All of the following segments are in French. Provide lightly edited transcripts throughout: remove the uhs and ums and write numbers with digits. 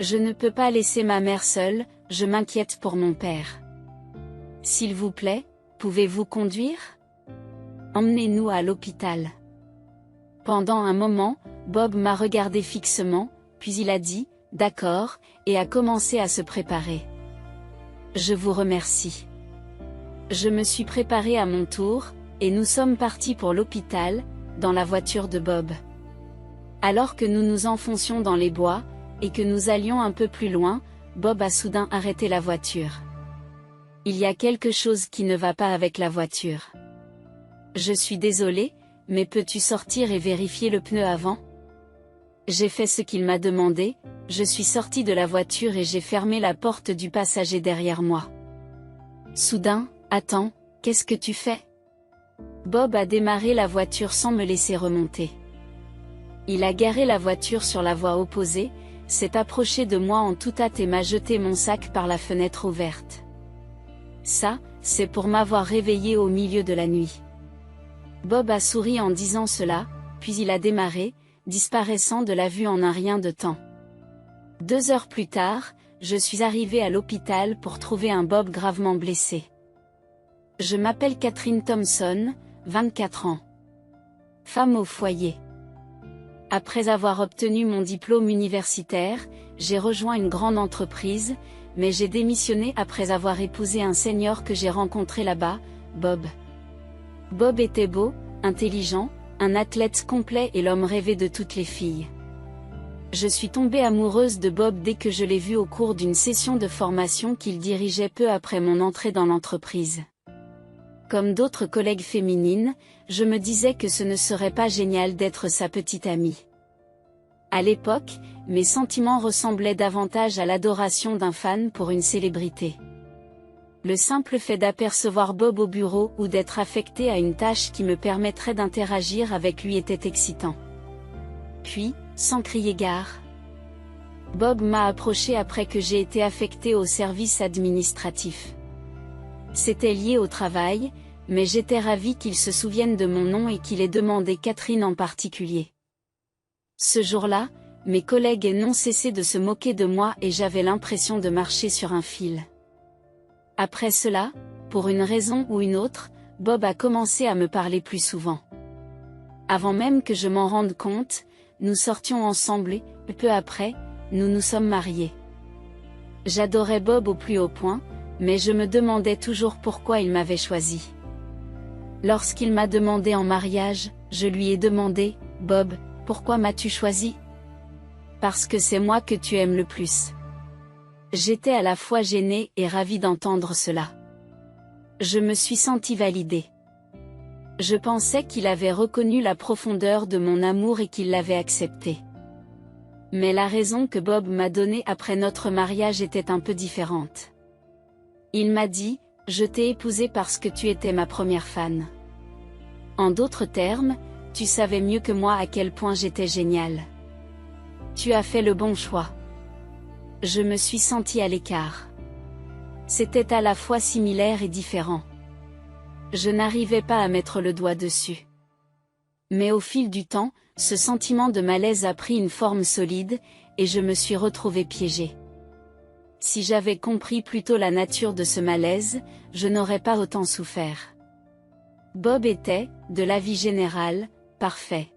Je ne peux pas laisser ma mère seule, je m'inquiète pour mon père. S'il vous plaît, pouvez-vous conduire? Emmenez-nous à l'hôpital. Pendant un moment, Bob m'a regardé fixement, puis il a dit, d'accord, et a commencé à se préparer. Je vous remercie. Je me suis préparée à mon tour, et nous sommes partis pour l'hôpital, dans la voiture de Bob. Alors que nous nous enfoncions dans les bois, et que nous allions un peu plus loin, Bob a soudain arrêté la voiture. Il y a quelque chose qui ne va pas avec la voiture. Je suis désolé, mais peux-tu sortir et vérifier le pneu avant? J'ai fait ce qu'il m'a demandé, je suis sorti de la voiture et j'ai fermé la porte du passager derrière moi. Soudain, attends, qu'est-ce que tu fais? Bob a démarré la voiture sans me laisser remonter. Il a garé la voiture sur la voie opposée, s'est approché de moi en toute hâte et m'a jeté mon sac par la fenêtre ouverte. Ça, c'est pour m'avoir réveillé au milieu de la nuit. Bob a souri en disant cela, puis il a démarré, disparaissant de la vue en un rien de temps. 2 heures plus tard, je suis arrivée à l'hôpital pour trouver un Bob gravement blessé. Je m'appelle Catherine Thompson, 24 ans. Femme au foyer. Après avoir obtenu mon diplôme universitaire, j'ai rejoint une grande entreprise, mais j'ai démissionné après avoir épousé un senior que j'ai rencontré là-bas, Bob. Bob était beau, intelligent, un athlète complet et l'homme rêvé de toutes les filles. Je suis tombée amoureuse de Bob dès que je l'ai vu au cours d'une session de formation qu'il dirigeait peu après mon entrée dans l'entreprise. Comme d'autres collègues féminines, je me disais que ce ne serait pas génial d'être sa petite amie. À l'époque, mes sentiments ressemblaient davantage à l'adoration d'un fan pour une célébrité. Le simple fait d'apercevoir Bob au bureau ou d'être affecté à une tâche qui me permettrait d'interagir avec lui était excitant. Puis, sans crier gare, Bob m'a approché après que j'ai été affecté au service administratif. C'était lié au travail, mais j'étais ravie qu'il se souvienne de mon nom et qu'il ait demandé Catherine en particulier. Ce jour-là, mes collègues n'ont cessé de se moquer de moi et j'avais l'impression de marcher sur un fil. Après cela, pour une raison ou une autre, Bob a commencé à me parler plus souvent. Avant même que je m'en rende compte, nous sortions ensemble et, peu après, nous nous sommes mariés. J'adorais Bob au plus haut point, mais je me demandais toujours pourquoi il m'avait choisi. Lorsqu'il m'a demandé en mariage, je lui ai demandé, « Bob, pourquoi m'as-tu choisi? » « Parce que c'est moi que tu aimes le plus. » J'étais à la fois gênée et ravie d'entendre cela. Je me suis sentie validée. Je pensais qu'il avait reconnu la profondeur de mon amour et qu'il l'avait accepté. Mais la raison que Bob m'a donnée après notre mariage était un peu différente. Il m'a dit, « Je t'ai épousée parce que tu étais ma première fan. » En d'autres termes, tu savais mieux que moi à quel point j'étais géniale. Tu as fait le bon choix. Je me suis sentie à l'écart. C'était à la fois similaire et différent. Je n'arrivais pas à mettre le doigt dessus. Mais au fil du temps, ce sentiment de malaise a pris une forme solide, et je me suis retrouvée piégée. Si j'avais compris plus tôt la nature de ce malaise, je n'aurais pas autant souffert. Bob était, de l'avis général, parfait.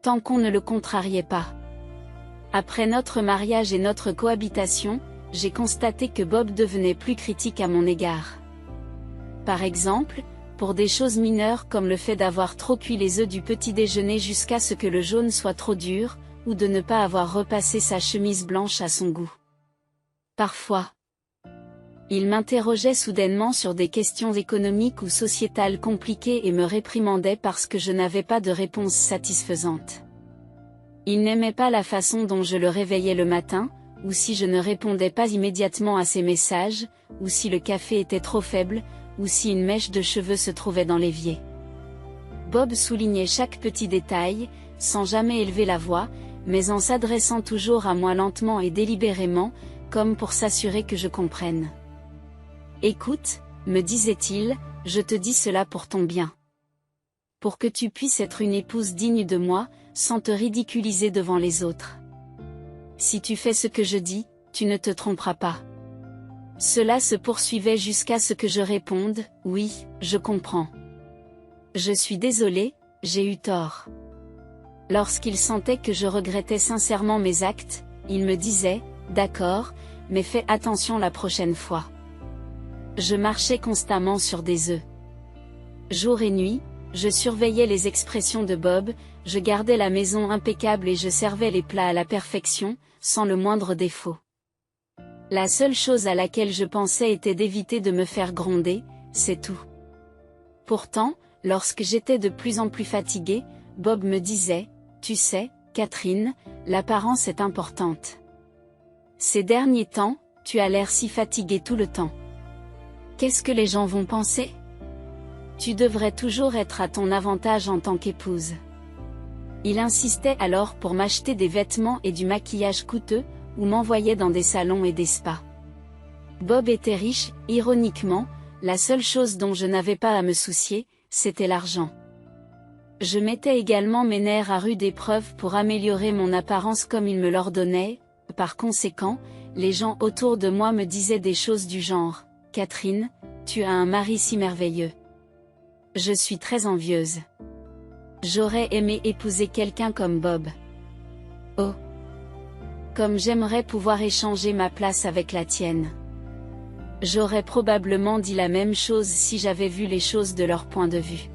Tant qu'on ne le contrariait pas. Après notre mariage et notre cohabitation, j'ai constaté que Bob devenait plus critique à mon égard. Par exemple, pour des choses mineures comme le fait d'avoir trop cuit les œufs du petit déjeuner jusqu'à ce que le jaune soit trop dur, ou de ne pas avoir repassé sa chemise blanche à son goût. Parfois, il m'interrogeait soudainement sur des questions économiques ou sociétales compliquées et me réprimandait parce que je n'avais pas de réponse satisfaisante. Il n'aimait pas la façon dont je le réveillais le matin, ou si je ne répondais pas immédiatement à ses messages, ou si le café était trop faible, ou si une mèche de cheveux se trouvait dans l'évier. Bob soulignait chaque petit détail, sans jamais élever la voix, mais en s'adressant toujours à moi lentement et délibérément, comme pour s'assurer que je comprenne. « Écoute, me disait-il, je te dis cela pour ton bien. Pour que tu puisses être une épouse digne de moi, sans te ridiculiser devant les autres. Si tu fais ce que je dis, tu ne te tromperas pas. Cela se poursuivait jusqu'à ce que je réponde, oui, je comprends. Je suis désolé, j'ai eu tort. Lorsqu'il sentait que je regrettais sincèrement mes actes, il me disait, d'accord, mais fais attention la prochaine fois. Je marchais constamment sur des œufs. Jour et nuit, je surveillais les expressions de Bob, je gardais la maison impeccable et je servais les plats à la perfection, sans le moindre défaut. La seule chose à laquelle je pensais était d'éviter de me faire gronder, c'est tout. Pourtant, lorsque j'étais de plus en plus fatiguée, Bob me disait, « Tu sais, Catherine, l'apparence est importante. Ces derniers temps, tu as l'air si fatiguée tout le temps. Qu'est-ce que les gens vont penser ? Tu devrais toujours être à ton avantage en tant qu'épouse. » Il insistait alors pour m'acheter des vêtements et du maquillage coûteux, ou m'envoyait dans des salons et des spas. Bob était riche, ironiquement, la seule chose dont je n'avais pas à me soucier, c'était l'argent. Je mettais également mes nerfs à rude épreuve pour améliorer mon apparence comme il me l'ordonnait, par conséquent, les gens autour de moi me disaient des choses du genre, « Catherine, tu as un mari si merveilleux. » Je suis très envieuse. J'aurais aimé épouser quelqu'un comme Bob. Oh! Comme j'aimerais pouvoir échanger ma place avec la tienne. J'aurais probablement dit la même chose si j'avais vu les choses de leur point de vue.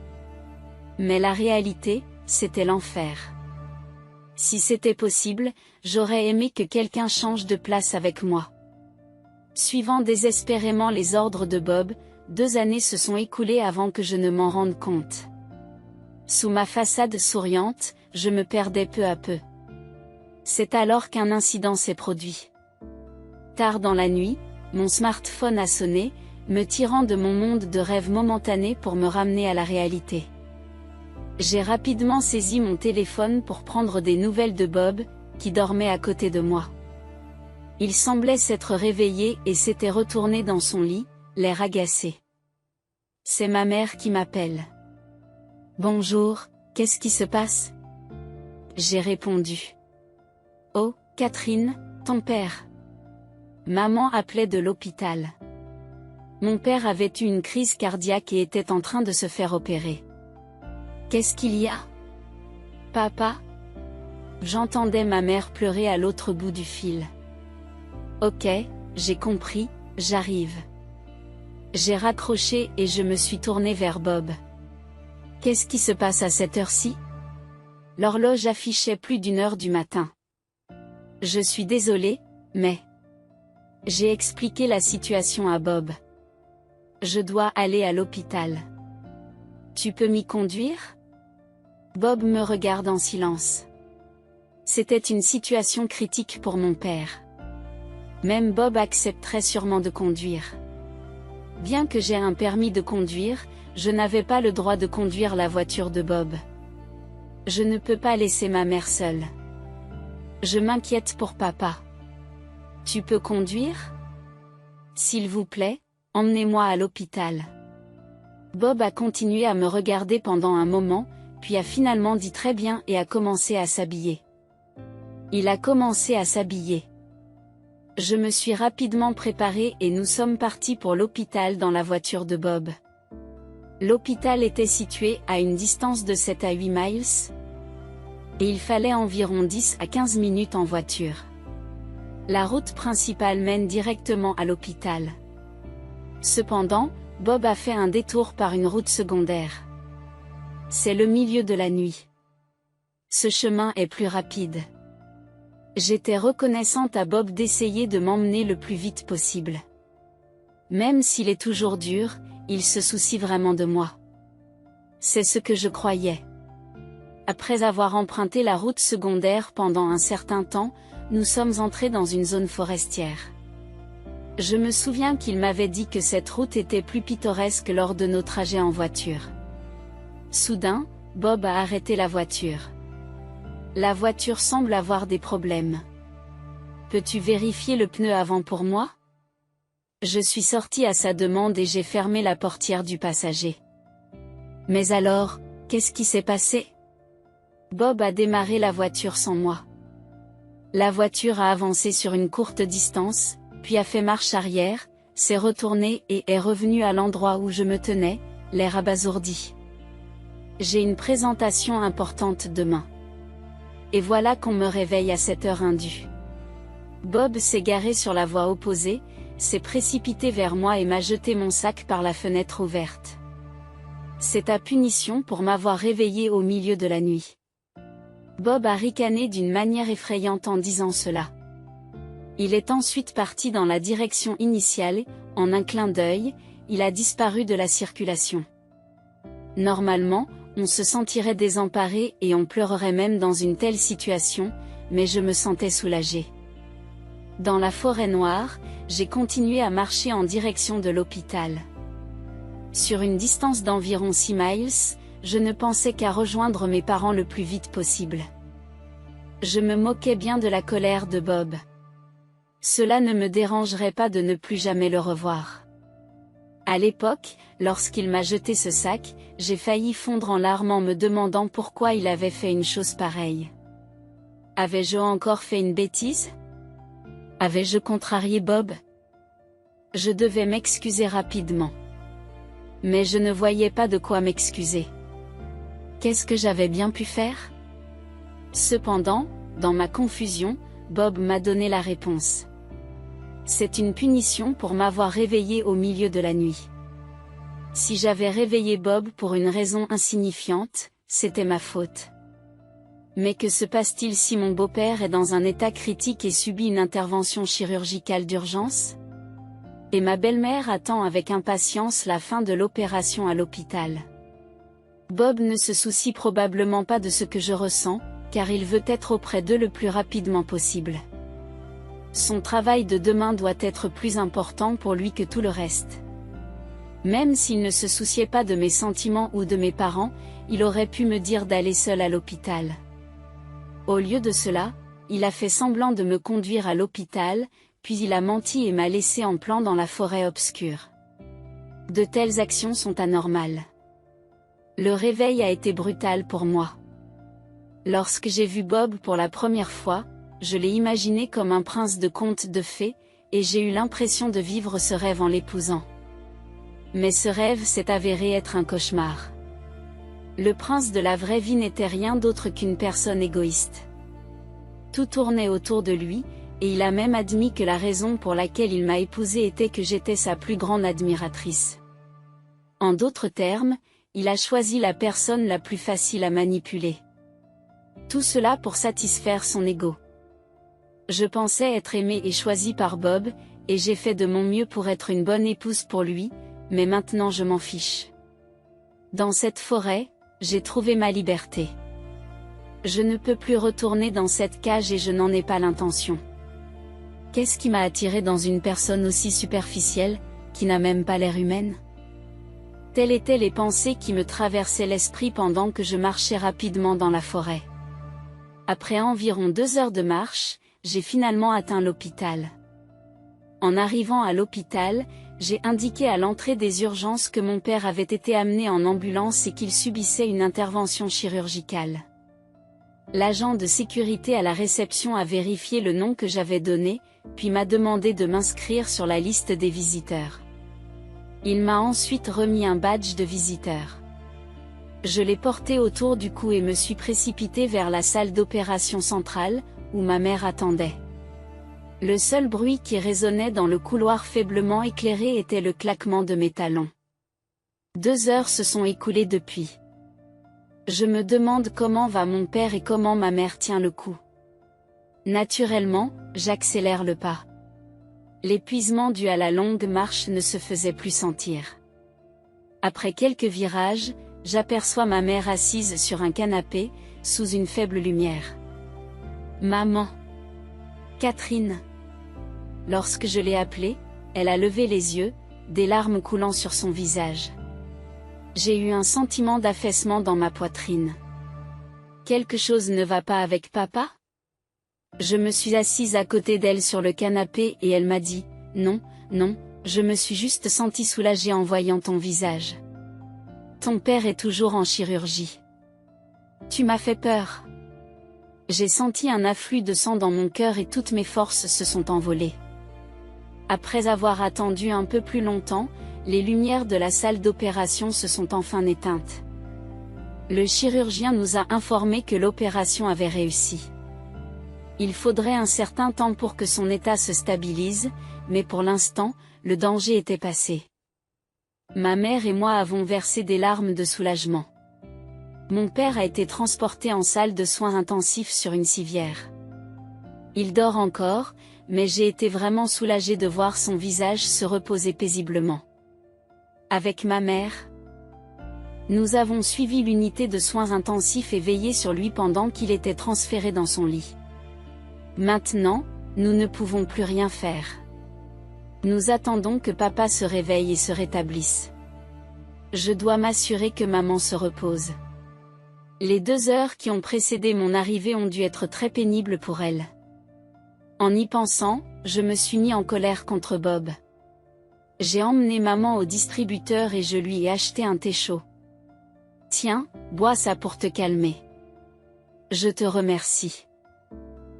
Mais la réalité, c'était l'enfer. Si c'était possible, j'aurais aimé que quelqu'un change de place avec moi. Suivant désespérément les ordres de Bob, 2 années se sont écoulées avant que je ne m'en rende compte. Sous ma façade souriante, je me perdais peu à peu. C'est alors qu'un incident s'est produit. Tard dans la nuit, mon smartphone a sonné, me tirant de mon monde de rêve momentané pour me ramener à la réalité. J'ai rapidement saisi mon téléphone pour prendre des nouvelles de Bob, qui dormait à côté de moi. Il semblait s'être réveillé et s'était retourné dans son lit, l'air agacé. « C'est ma mère qui m'appelle. »« Bonjour, qu'est-ce qui se passe ?» J'ai répondu. « Oh, Catherine, ton père. » Maman appelait de l'hôpital. Mon père avait eu une crise cardiaque et était en train de se faire opérer. « Qu'est-ce qu'il y a ? Papa ?» J'entendais ma mère pleurer à l'autre bout du fil. « Ok, j'ai compris, j'arrive. » J'ai raccroché et je me suis tournée vers Bob. « Qu'est-ce qui se passe à cette heure-ci ? » L'horloge affichait plus d'1 heure du matin. « Je suis désolée, mais... » J'ai expliqué la situation à Bob. « Je dois aller à l'hôpital. Tu peux m'y conduire ? » Bob me regarde en silence. C'était une situation critique pour mon père. Même Bob accepterait sûrement de conduire. Bien que j'ai un permis de conduire, je n'avais pas le droit de conduire la voiture de Bob. Je ne peux pas laisser ma mère seule. Je m'inquiète pour papa. Tu peux conduire ? S'il vous plaît, emmenez-moi à l'hôpital. Bob a continué à me regarder pendant un moment, puis a finalement dit très bien et a commencé à s'habiller. Il a commencé à s'habiller. Je me suis rapidement préparée et nous sommes partis pour l'hôpital dans la voiture de Bob. L'hôpital était situé à une distance de 7 à 8 miles. Et il fallait environ 10 à 15 minutes en voiture. La route principale mène directement à l'hôpital. Cependant, Bob a fait un détour par une route secondaire. C'est le milieu de la nuit. Ce chemin est plus rapide. J'étais reconnaissante à Bob d'essayer de m'emmener le plus vite possible. Même s'il est toujours dur, il se soucie vraiment de moi. C'est ce que je croyais. Après avoir emprunté la route secondaire pendant un certain temps, nous sommes entrés dans une zone forestière. Je me souviens qu'il m'avait dit que cette route était plus pittoresque lors de nos trajets en voiture. Soudain, Bob a arrêté la voiture. La voiture semble avoir des problèmes. Peux-tu vérifier le pneu avant pour moi ? Je suis sortie à sa demande et j'ai fermé la portière du passager. Mais alors, qu'est-ce qui s'est passé ? Bob a démarré la voiture sans moi. La voiture a avancé sur une courte distance, puis a fait marche arrière, s'est retournée et est revenue à l'endroit où je me tenais, l'air abasourdi. J'ai une présentation importante demain. Et voilà qu'on me réveille à cette heure indue. Bob s'est garé sur la voie opposée, s'est précipité vers moi et m'a jeté mon sac par la fenêtre ouverte. C'est ta punition pour m'avoir réveillé au milieu de la nuit. Bob a ricané d'une manière effrayante en disant cela. Il est ensuite parti dans la direction initiale, en un clin d'œil, il a disparu de la circulation. Normalement, on se sentirait désemparé et on pleurerait même dans une telle situation, mais je me sentais soulagée. Dans la forêt noire, j'ai continué à marcher en direction de l'hôpital. Sur une distance d'environ 6 miles, je ne pensais qu'à rejoindre mes parents le plus vite possible. Je me moquais bien de la colère de Bob. Cela ne me dérangerait pas de ne plus jamais le revoir. À l'époque, lorsqu'il m'a jeté ce sac, j'ai failli fondre en larmes en me demandant pourquoi il avait fait une chose pareille. Avais-je encore fait une bêtise? Avais-je contrarié Bob? Je devais m'excuser rapidement. Mais je ne voyais pas de quoi m'excuser. Qu'est-ce que j'avais bien pu faire? Cependant, dans ma confusion, Bob m'a donné la réponse. C'est une punition pour m'avoir réveillé au milieu de la nuit. Si j'avais réveillé Bob pour une raison insignifiante, c'était ma faute. Mais que se passe-t-il si mon beau-père est dans un état critique et subit une intervention chirurgicale d'urgence? Et ma belle-mère attend avec impatience la fin de l'opération à l'hôpital. Bob ne se soucie probablement pas de ce que je ressens, car il veut être auprès d'eux le plus rapidement possible. Son travail de demain doit être plus important pour lui que tout le reste. Même s'il ne se souciait pas de mes sentiments ou de mes parents, il aurait pu me dire d'aller seul à l'hôpital. Au lieu de cela, il a fait semblant de me conduire à l'hôpital, puis il a menti et m'a laissé en plan dans la forêt obscure. De telles actions sont anormales. Le réveil a été brutal pour moi. Lorsque j'ai vu Bob pour la première fois, je l'ai imaginé comme un prince de conte de fées, et j'ai eu l'impression de vivre ce rêve en l'épousant. Mais ce rêve s'est avéré être un cauchemar. Le prince de la vraie vie n'était rien d'autre qu'une personne égoïste. Tout tournait autour de lui, et il a même admis que la raison pour laquelle il m'a épousée était que j'étais sa plus grande admiratrice. En d'autres termes, il a choisi la personne la plus facile à manipuler. Tout cela pour satisfaire son ego. Je pensais être aimée et choisie par Bob, et j'ai fait de mon mieux pour être une bonne épouse pour lui, mais maintenant je m'en fiche. Dans cette forêt, j'ai trouvé ma liberté. Je ne peux plus retourner dans cette cage et je n'en ai pas l'intention. Qu'est-ce qui m'a attiré dans une personne aussi superficielle, qui n'a même pas l'air humaine? Telles étaient les pensées qui me traversaient l'esprit pendant que je marchais rapidement dans la forêt. Après environ 2 heures de marche, j'ai finalement atteint l'hôpital. En arrivant à l'hôpital, j'ai indiqué à l'entrée des urgences que mon père avait été amené en ambulance et qu'il subissait une intervention chirurgicale. L'agent de sécurité à la réception a vérifié le nom que j'avais donné, puis m'a demandé de m'inscrire sur la liste des visiteurs. Il m'a ensuite remis un badge de visiteur. Je l'ai porté autour du cou et me suis précipité vers la salle d'opération centrale, où ma mère attendait. Le seul bruit qui résonnait dans le couloir faiblement éclairé était le claquement de mes talons. 2 heures se sont écoulées depuis. Je me demande comment va mon père et comment ma mère tient le coup. Naturellement, j'accélère le pas. L'épuisement dû à la longue marche ne se faisait plus sentir. Après quelques virages, j'aperçois ma mère assise sur un canapé, sous une faible lumière. Maman. Catherine. Lorsque je l'ai appelée, elle a levé les yeux, des larmes coulant sur son visage. J'ai eu un sentiment d'affaissement dans ma poitrine. Quelque chose ne va pas avec papa? Je me suis assise à côté d'elle sur le canapé et elle m'a dit, « Non, non, je me suis juste sentie soulagée en voyant ton visage. Ton père est toujours en chirurgie. Tu m'as fait peur. » J'ai senti un afflux de sang dans mon cœur et toutes mes forces se sont envolées. Après avoir attendu un peu plus longtemps, les lumières de la salle d'opération se sont enfin éteintes. Le chirurgien nous a informé que l'opération avait réussi. Il faudrait un certain temps pour que son état se stabilise, mais pour l'instant, le danger était passé. Ma mère et moi avons versé des larmes de soulagement. Mon père a été transporté en salle de soins intensifs sur une civière. Il dort encore, mais j'ai été vraiment soulagée de voir son visage se reposer paisiblement. Avec ma mère, nous avons suivi l'unité de soins intensifs et veillé sur lui pendant qu'il était transféré dans son lit. Maintenant, nous ne pouvons plus rien faire. Nous attendons que papa se réveille et se rétablisse. Je dois m'assurer que maman se repose. Les 2 heures qui ont précédé mon arrivée ont dû être très pénibles pour elle. En y pensant, je me suis mis en colère contre Bob. J'ai emmené maman au distributeur et je lui ai acheté un thé chaud. Tiens, bois ça pour te calmer. Je te remercie.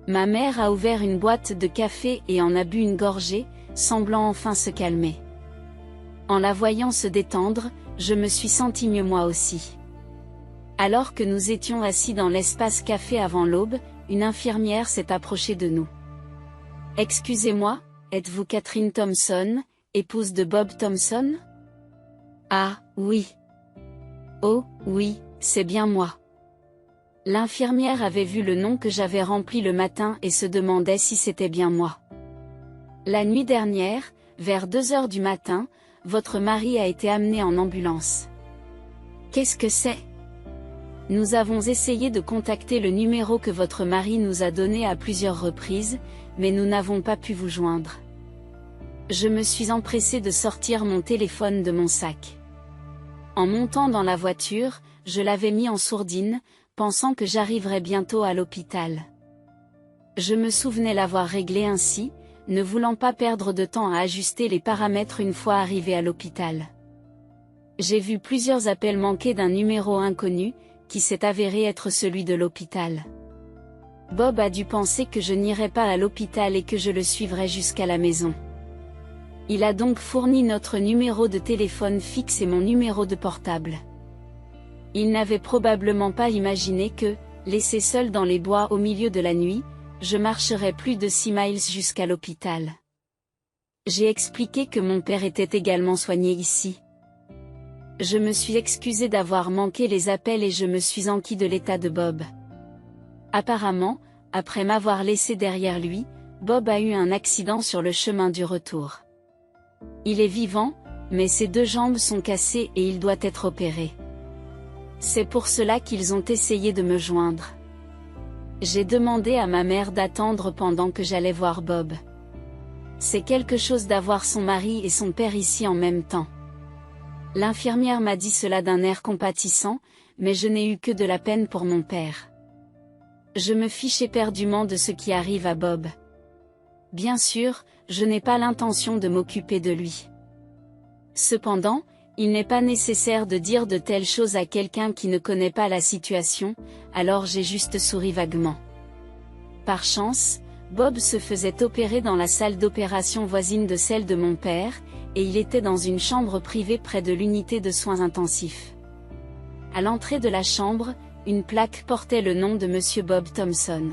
Ma mère a ouvert une boîte de café et en a bu une gorgée, semblant enfin se calmer. En la voyant se détendre, je me suis sentie mieux moi aussi. Alors que nous étions assis dans l'espace café avant l'aube, une infirmière s'est approchée de nous. « Excusez-moi, êtes-vous Catherine Thompson, épouse de Bob Thompson ?»« Ah, oui. »« Oh, oui, c'est bien moi. » L'infirmière avait vu le nom que j'avais rempli le matin et se demandait si c'était bien moi. La nuit dernière, vers 2 heures du matin, votre mari a été amené en ambulance. Qu'est-ce que c'est ? Nous avons essayé de contacter le numéro que votre mari nous a donné à plusieurs reprises, mais nous n'avons pas pu vous joindre. Je me suis empressée de sortir mon téléphone de mon sac. En montant dans la voiture, je l'avais mis en sourdine, pensant que j'arriverais bientôt à l'hôpital. Je me souvenais l'avoir réglé ainsi, ne voulant pas perdre de temps à ajuster les paramètres une fois arrivé à l'hôpital. J'ai vu plusieurs appels manqués d'un numéro inconnu, qui s'est avéré être celui de l'hôpital. Bob a dû penser que je n'irais pas à l'hôpital et que je le suivrais jusqu'à la maison. Il a donc fourni notre numéro de téléphone fixe et mon numéro de portable. Il n'avait probablement pas imaginé que, laissé seul dans les bois au milieu de la nuit, je marcherais plus de 6 miles jusqu'à l'hôpital. J'ai expliqué que mon père était également soigné ici. Je me suis excusée d'avoir manqué les appels et je me suis enquis de l'état de Bob. Apparemment, après m'avoir laissé derrière lui, Bob a eu un accident sur le chemin du retour. Il est vivant, mais ses 2 jambes sont cassées et il doit être opéré. C'est pour cela qu'ils ont essayé de me joindre. J'ai demandé à ma mère d'attendre pendant que j'allais voir Bob. C'est quelque chose d'avoir son mari et son père ici en même temps. L'infirmière m'a dit cela d'un air compatissant, mais je n'ai eu que de la peine pour mon père. Je me fiche éperdument de ce qui arrive à Bob. Bien sûr, je n'ai pas l'intention de m'occuper de lui. Cependant, il n'est pas nécessaire de dire de telles choses à quelqu'un qui ne connaît pas la situation, alors j'ai juste souri vaguement. Par chance, Bob se faisait opérer dans la salle d'opération voisine de celle de mon père, et il était dans une chambre privée près de l'unité de soins intensifs. À l'entrée de la chambre, une plaque portait le nom de Monsieur Bob Thompson.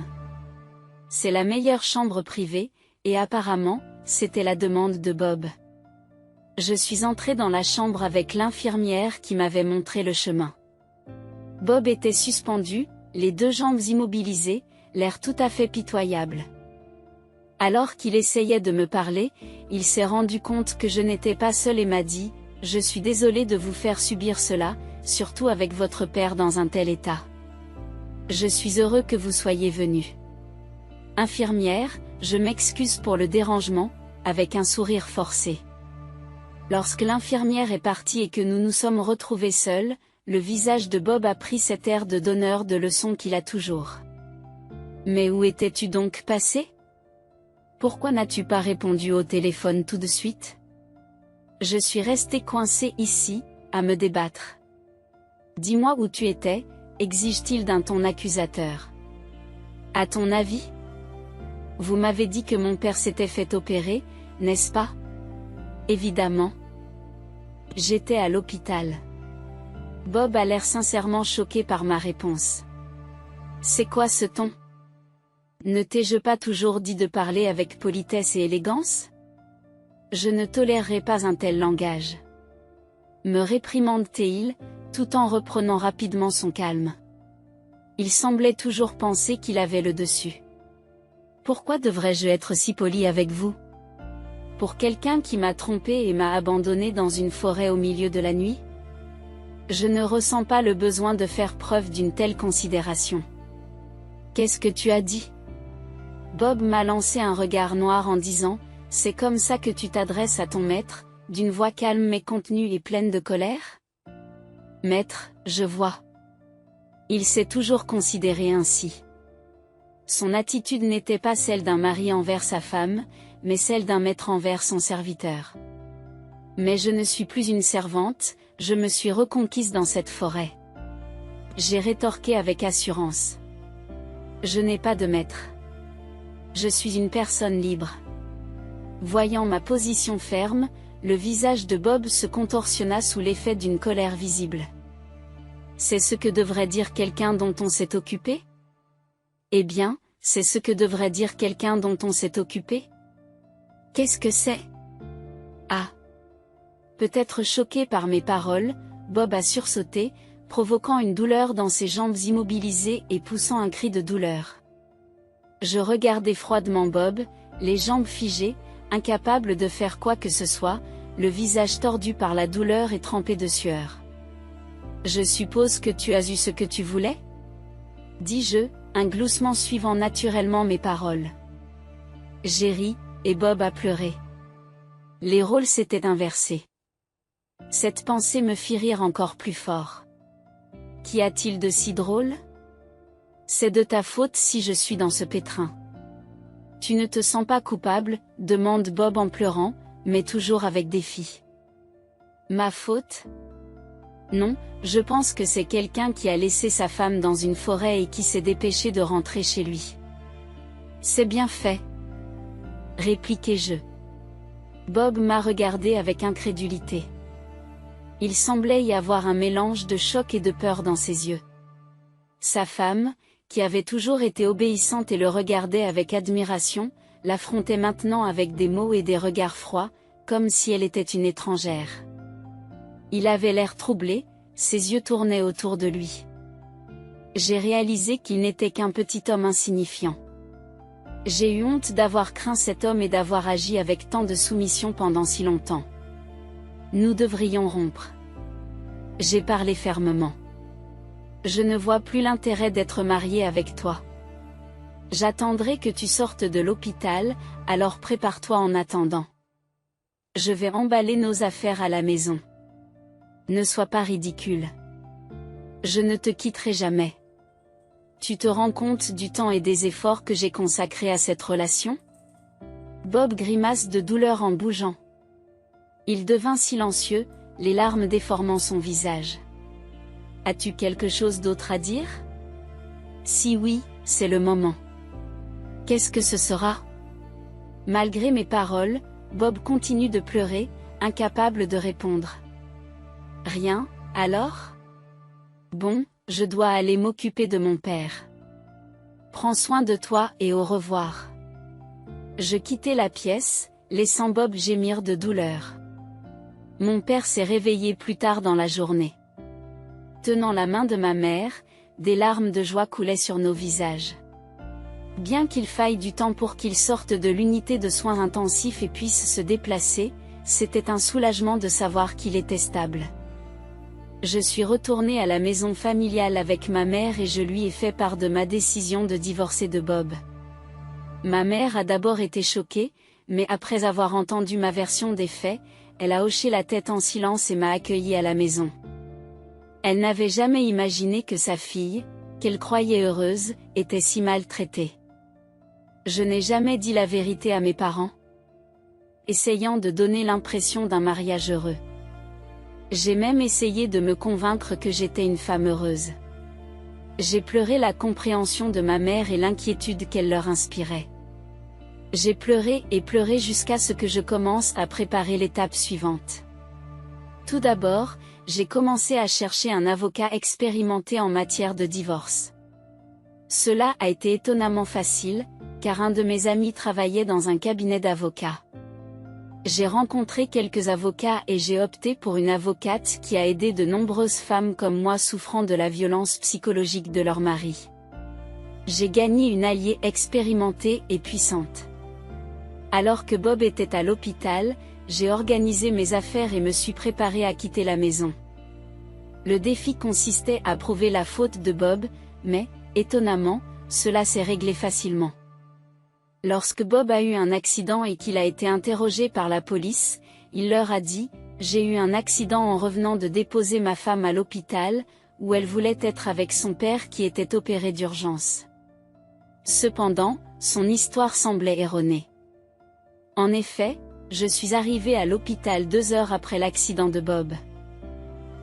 C'est la meilleure chambre privée, et apparemment, c'était la demande de Bob. Je suis entrée dans la chambre avec l'infirmière qui m'avait montré le chemin. Bob était suspendu, les 2 jambes immobilisées, l'air tout à fait pitoyable. Alors qu'il essayait de me parler, il s'est rendu compte que je n'étais pas seule et m'a dit « Je suis désolé de vous faire subir cela, surtout avec votre père dans un tel état. Je suis heureux que vous soyez venu. » Infirmière, je m'excuse pour le dérangement, avec un sourire forcé. Lorsque l'infirmière est partie et que nous nous sommes retrouvés seuls, le visage de Bob a pris cet air de donneur de leçons qu'il a toujours. « Mais où étais-tu donc passé ? Pourquoi n'as-tu pas répondu au téléphone tout de suite ? Je suis resté coincé ici, à me débattre. Dis-moi où tu étais, exige-t-il d'un ton accusateur. À ton avis? Vous m'avez dit que mon père s'était fait opérer, n'est-ce pas? Évidemment. J'étais à l'hôpital. Bob a l'air sincèrement choqué par ma réponse. C'est quoi ce ton? Ne t'ai-je pas toujours dit de parler avec politesse et élégance? Je ne tolérerai pas un tel langage. Me réprimande-t-il, tout en reprenant rapidement son calme. Il semblait toujours penser qu'il avait le dessus. Pourquoi devrais-je être si poli avec vous? Pour quelqu'un qui m'a trompé et m'a abandonné dans une forêt au milieu de la nuit? Je ne ressens pas le besoin de faire preuve d'une telle considération. Qu'est-ce que tu as dit? Bob m'a lancé un regard noir en disant, « C'est comme ça que tu t'adresses à ton maître, d'une voix calme mais contenue et pleine de colère? » Maître, je vois. Il s'est toujours considéré ainsi. Son attitude n'était pas celle d'un mari envers sa femme, mais celle d'un maître envers son serviteur. Mais je ne suis plus une servante, je me suis reconquise dans cette forêt. J'ai rétorqué avec assurance. Je n'ai pas de maître. Je suis une personne libre. Voyant ma position ferme, le visage de Bob se contorsionna sous l'effet d'une colère visible. C'est ce que devrait dire quelqu'un dont on s'est occupé? Eh bien, c'est ce que devrait dire quelqu'un dont on s'est occupé? Qu'est-ce que c'est? Ah! Peut-être choqué par mes paroles, Bob a sursauté, provoquant une douleur dans ses jambes immobilisées et poussant un cri de douleur. Je regardais froidement Bob, les jambes figées, incapable de faire quoi que ce soit, le visage tordu par la douleur et trempé de sueur. Je suppose que tu as eu ce que tu voulais? Dis-je, un gloussement suivant naturellement mes paroles. J'ai ri, et Bob a pleuré. Les rôles s'étaient inversés. Cette pensée me fit rire encore plus fort. Qu'y a-t-il de si drôle? C'est de ta faute si je suis dans ce pétrin. Tu ne te sens pas coupable? Demande Bob en pleurant, mais toujours avec défi. Ma faute? Non, je pense que c'est quelqu'un qui a laissé sa femme dans une forêt et qui s'est dépêché de rentrer chez lui. C'est bien fait, répliquai-je. Bob m'a regardé avec incrédulité. Il semblait y avoir un mélange de choc et de peur dans ses yeux. Sa femme, qui avait toujours été obéissante et le regardait avec admiration, l'affrontait maintenant avec des mots et des regards froids, comme si elle était une étrangère. Il avait l'air troublé, ses yeux tournaient autour de lui. J'ai réalisé qu'il n'était qu'un petit homme insignifiant. J'ai eu honte d'avoir craint cet homme et d'avoir agi avec tant de soumission pendant si longtemps. Nous devrions rompre. J'ai parlé fermement. Je ne vois plus l'intérêt d'être marié avec toi. J'attendrai que tu sortes de l'hôpital, alors prépare-toi en attendant. Je vais emballer nos affaires à la maison. Ne sois pas ridicule. Je ne te quitterai jamais. Tu te rends compte du temps et des efforts que j'ai consacrés à cette relation? Bob grimace de douleur en bougeant. Il devint silencieux, les larmes déformant son visage. As-tu quelque chose d'autre à dire? Si oui, c'est le moment. Qu'est-ce que ce sera? Malgré mes paroles, Bob continue de pleurer, incapable de répondre. Rien, alors? Bon, je dois aller m'occuper de mon père. Prends soin de toi et au revoir. Je quittai la pièce, laissant Bob gémir de douleur. Mon père s'est réveillé plus tard dans la journée. Tenant la main de ma mère, des larmes de joie coulaient sur nos visages. Bien qu'il faille du temps pour qu'il sorte de l'unité de soins intensifs et puisse se déplacer, c'était un soulagement de savoir qu'il était stable. Je suis retournée à la maison familiale avec ma mère et je lui ai fait part de ma décision de divorcer de Bob. Ma mère a d'abord été choquée, mais après avoir entendu ma version des faits, elle a hoché la tête en silence et m'a accueillie à la maison. Elle n'avait jamais imaginé que sa fille, qu'elle croyait heureuse, était si maltraitée. Je n'ai jamais dit la vérité à mes parents, essayant de donner l'impression d'un mariage heureux. J'ai même essayé de me convaincre que j'étais une femme heureuse. J'ai pleuré la compréhension de ma mère et l'inquiétude qu'elle leur inspirait. J'ai pleuré et pleuré jusqu'à ce que je commence à préparer l'étape suivante. Tout d'abord, j'ai commencé à chercher un avocat expérimenté en matière de divorce. Cela a été étonnamment facile, car un de mes amis travaillait dans un cabinet d'avocats. J'ai rencontré quelques avocats et j'ai opté pour une avocate qui a aidé de nombreuses femmes comme moi souffrant de la violence psychologique de leur mari. J'ai gagné une alliée expérimentée et puissante. Alors que Bob était à l'hôpital, j'ai organisé mes affaires et me suis préparé à quitter la maison. Le défi consistait à prouver la faute de Bob, mais, étonnamment, cela s'est réglé facilement. Lorsque Bob a eu un accident et qu'il a été interrogé par la police, il leur a dit « J'ai eu un accident en revenant de déposer ma femme à l'hôpital, où elle voulait être avec son père qui était opéré d'urgence. » Cependant, son histoire semblait erronée. En effet, je suis arrivé à l'hôpital 2 heures après l'accident de Bob.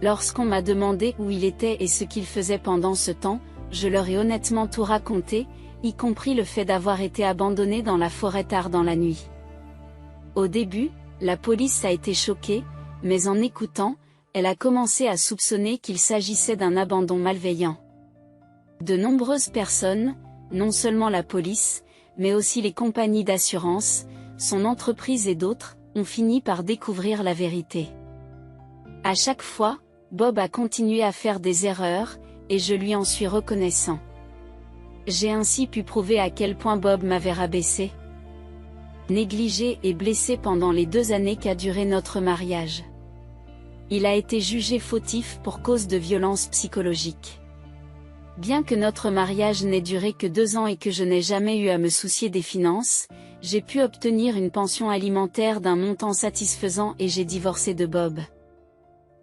Lorsqu'on m'a demandé où il était et ce qu'il faisait pendant ce temps, je leur ai honnêtement tout raconté, y compris le fait d'avoir été abandonné dans la forêt tard dans la nuit. Au début, la police a été choquée, mais en écoutant, elle a commencé à soupçonner qu'il s'agissait d'un abandon malveillant. De nombreuses personnes, non seulement la police, mais aussi les compagnies d'assurance, son entreprise et d'autres, ont fini par découvrir la vérité. À chaque fois, Bob a continué à faire des erreurs, et je lui en suis reconnaissant. J'ai ainsi pu prouver à quel point Bob m'avait rabaissé, négligé et blessé pendant les 2 années qu'a duré notre mariage. Il a été jugé fautif pour cause de violence psychologique. Bien que notre mariage n'ait duré que 2 ans et que je n'ai jamais eu à me soucier des finances, j'ai pu obtenir une pension alimentaire d'un montant satisfaisant et j'ai divorcé de Bob.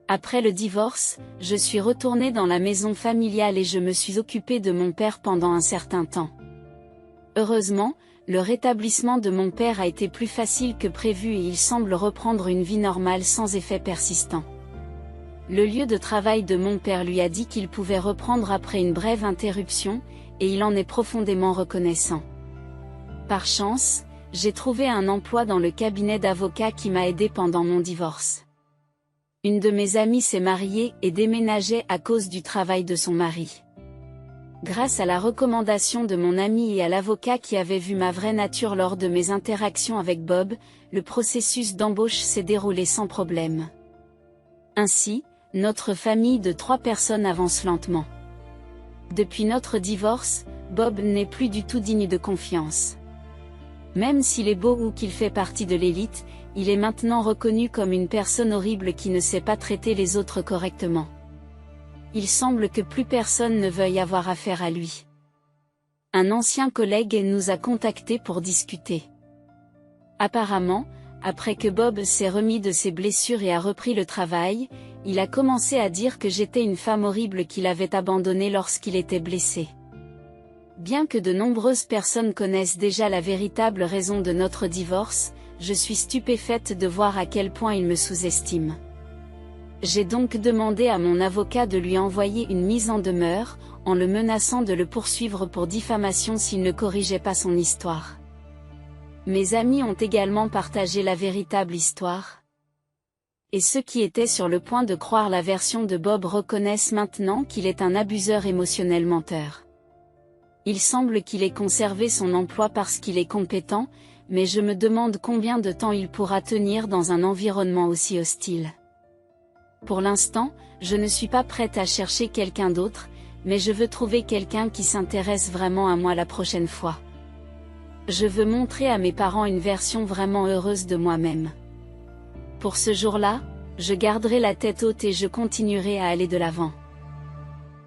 Après le divorce, je suis retournée dans la maison familiale et je me suis occupée de mon père pendant un certain temps. Heureusement, le rétablissement de mon père a été plus facile que prévu et il semble reprendre une vie normale sans effet persistant. Le lieu de travail de mon père lui a dit qu'il pouvait reprendre après une brève interruption, et il en est profondément reconnaissant. Par chance, j'ai trouvé un emploi dans le cabinet d'avocats qui m'a aidé pendant mon divorce. Une de mes amies s'est mariée et déménageait à cause du travail de son mari. Grâce à la recommandation de mon ami et à l'avocat qui avait vu ma vraie nature lors de mes interactions avec Bob, le processus d'embauche s'est déroulé sans problème. Ainsi, notre famille de 3 personnes avance lentement. Depuis notre divorce, Bob n'est plus du tout digne de confiance. Même s'il est beau ou qu'il fait partie de l'élite, il est maintenant reconnu comme une personne horrible qui ne sait pas traiter les autres correctement. Il semble que plus personne ne veuille avoir affaire à lui. Un ancien collègue nous a contactés pour discuter. Apparemment, après que Bob s'est remis de ses blessures et a repris le travail, il a commencé à dire que j'étais une femme horrible qu'il avait abandonnée lorsqu'il était blessé. Bien que de nombreuses personnes connaissent déjà la véritable raison de notre divorce, je suis stupéfaite de voir à quel point il me sous-estime. J'ai donc demandé à mon avocat de lui envoyer une mise en demeure, en le menaçant de le poursuivre pour diffamation s'il ne corrigeait pas son histoire. Mes amis ont également partagé la véritable histoire. Et ceux qui étaient sur le point de croire la version de Bob reconnaissent maintenant qu'il est un abuseur émotionnel menteur. Il semble qu'il ait conservé son emploi parce qu'il est compétent, mais je me demande combien de temps il pourra tenir dans un environnement aussi hostile. Pour l'instant, je ne suis pas prête à chercher quelqu'un d'autre, mais je veux trouver quelqu'un qui s'intéresse vraiment à moi la prochaine fois. Je veux montrer à mes parents une version vraiment heureuse de moi-même. Pour ce jour-là, je garderai la tête haute et je continuerai à aller de l'avant.